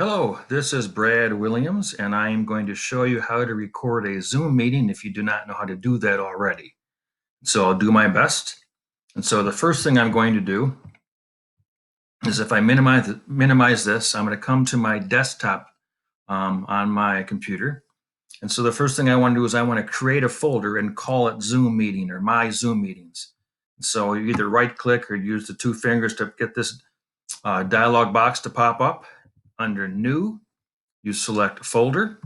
Hello, this is Brad Williams, and I am going to show you how to record a Zoom meeting if you do not know how to do that already. So I'll do my best. And so the first thing I'm going to do is if I minimize this, I'm going to come to my desktop on my computer. And so the first thing I want to do is I want to create a folder and call it Zoom Meeting or My Zoom Meetings. So you either right click or use the two fingers to get this dialog box to pop up. Under New, you select Folder,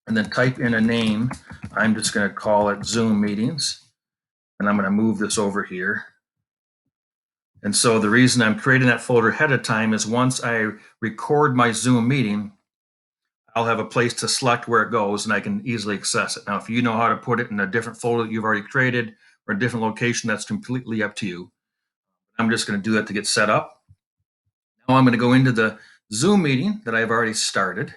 and then type in a name. I'm just going to call it Zoom Meetings, and I'm going to move this over here. And so the reason I'm creating that folder ahead of time is once I record my Zoom meeting, I'll have a place to select where it goes and I can easily access it. Now, if you know how to put it in a different folder that you've already created or a different location, that's completely up to you. I'm just going to do that to get set up. Now I'm going to go into the Zoom meeting that I've already started.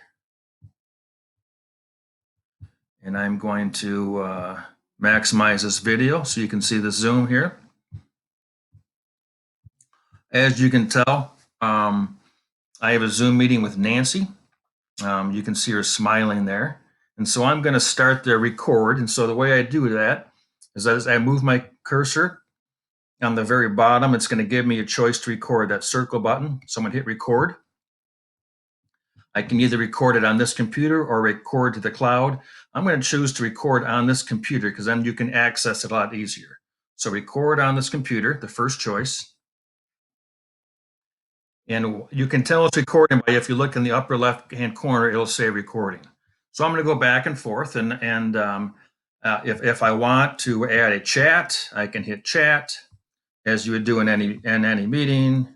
And I'm going to maximize this video so you can see the Zoom here. As you can tell, I have a Zoom meeting with Nancy. You can see her smiling there. And so I'm going to start the record. And so the way I do that is as I move my cursor on the very bottom, it's going to give me a choice to record, that circle button. So I'm going to hit record. I can either record it on this computer or record to the cloud. I'm going to choose to record on this computer because then you can access it a lot easier. So record on this computer, the first choice. And you can tell it's recording by if you look in the upper left-hand corner, it'll say recording. So I'm going to go back and forth, and if I want to add a chat, I can hit chat, as you would do in any meeting.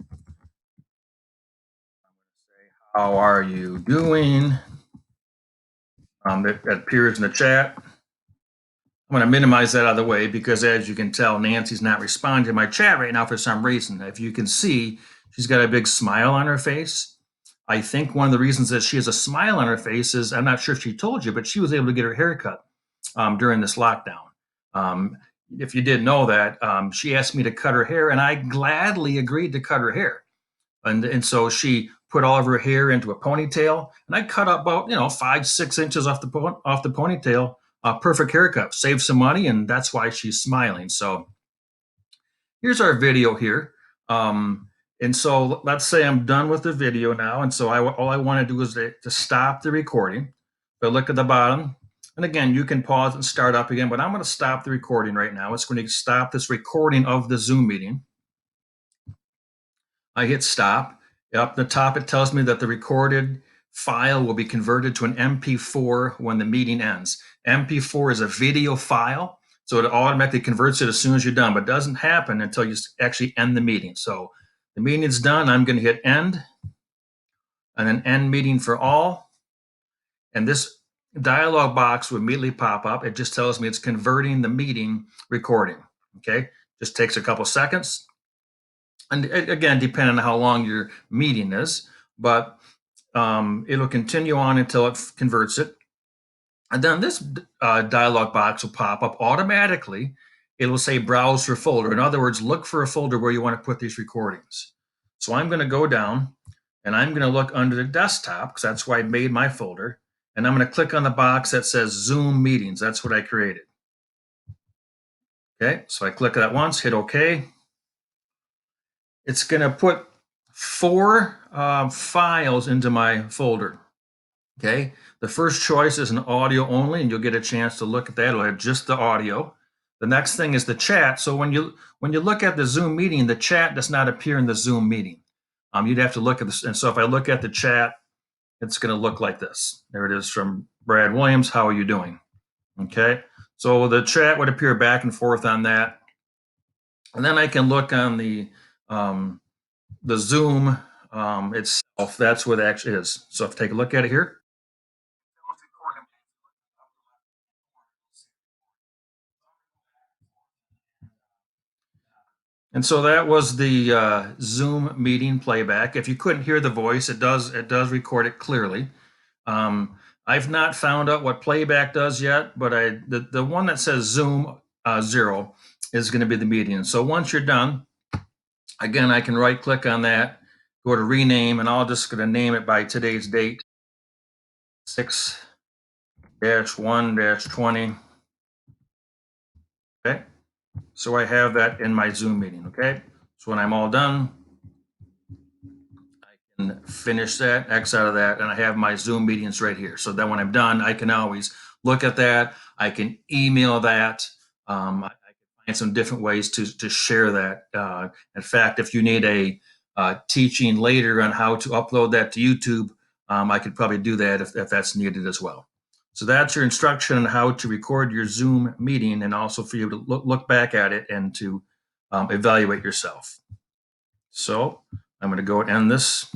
How are you doing? It appears in the chat. I'm going to minimize that out of the way because, as you can tell, Nancy's not responding to my chat right now for some reason. If you can see, she's got a big smile on her face. I think one of the reasons that she has a smile on her face is, I'm not sure if she told you, but she was able to get her hair cut during this lockdown. If you didn't know that, she asked me to cut her hair, and I gladly agreed to cut her hair. And so she put all of her hair into a ponytail, and I cut about 5-6 inches off the ponytail. Perfect haircut, save some money, and that's why she's smiling. So here's our video here. And so let's say I'm done with the video now. And so all I want to do is to stop the recording. So look at the bottom. And again, you can pause and start up again, but I'm going to stop the recording right now. It's going to stop this recording of the Zoom meeting. I hit stop. Up the top, it tells me that the recorded file will be converted to an MP4 when the meeting ends. MP4 is a video file, so it automatically converts it as soon as you're done, but it doesn't happen until you actually end the meeting. So the meeting's done. I'm going to hit end, and then end meeting for all. And this dialog box will immediately pop up. It just tells me it's converting the meeting recording. Okay, just takes a couple seconds. And again, depending on how long your meeting is, but it'll continue on until it converts it. And then this dialog box will pop up automatically. It will say browse for folder. In other words, look for a folder where you want to put these recordings. So I'm going to go down and I'm going to look under the desktop because that's where I made my folder. And I'm going to click on the box that says Zoom Meetings. That's what I created. Okay, so I click that once, hit OK. It's going to put 4 files into my folder. Okay, the first choice is an audio only, and you'll get a chance to look at that. It'll have just the audio. The next thing is the chat. So when you look at the Zoom meeting, the chat does not appear in the Zoom meeting. You'd have to look at this. And so if I look at the chat, it's going to look like this. There it is from Brad Williams. How are you doing? Okay, so the chat would appear back and forth on that. And then I can look on the Zoom itself. That's what it actually is. So if I take a look at it here. And so that was the Zoom meeting playback. If you couldn't hear the voice, it does record it clearly. I've not found out what playback does yet, but the one that says Zoom 0 is going to be the meeting. So once you're done, again, I can right click on that go to rename, and I'll just going to name it by today's date, 6-1-20. Okay, so I have that in my Zoom meeting. Okay, so when I'm all done, I can finish that, X out of that, and I have my Zoom meetings right here. So then when I'm done, I can always look at that. I can email that. I can find some different ways to share that. In fact, if you need a teaching later on how to upload that to YouTube, I could probably do that if that's needed as well. So that's your instruction on how to record your Zoom meeting, and also for you to look back at it and to evaluate yourself. So I'm going to go end this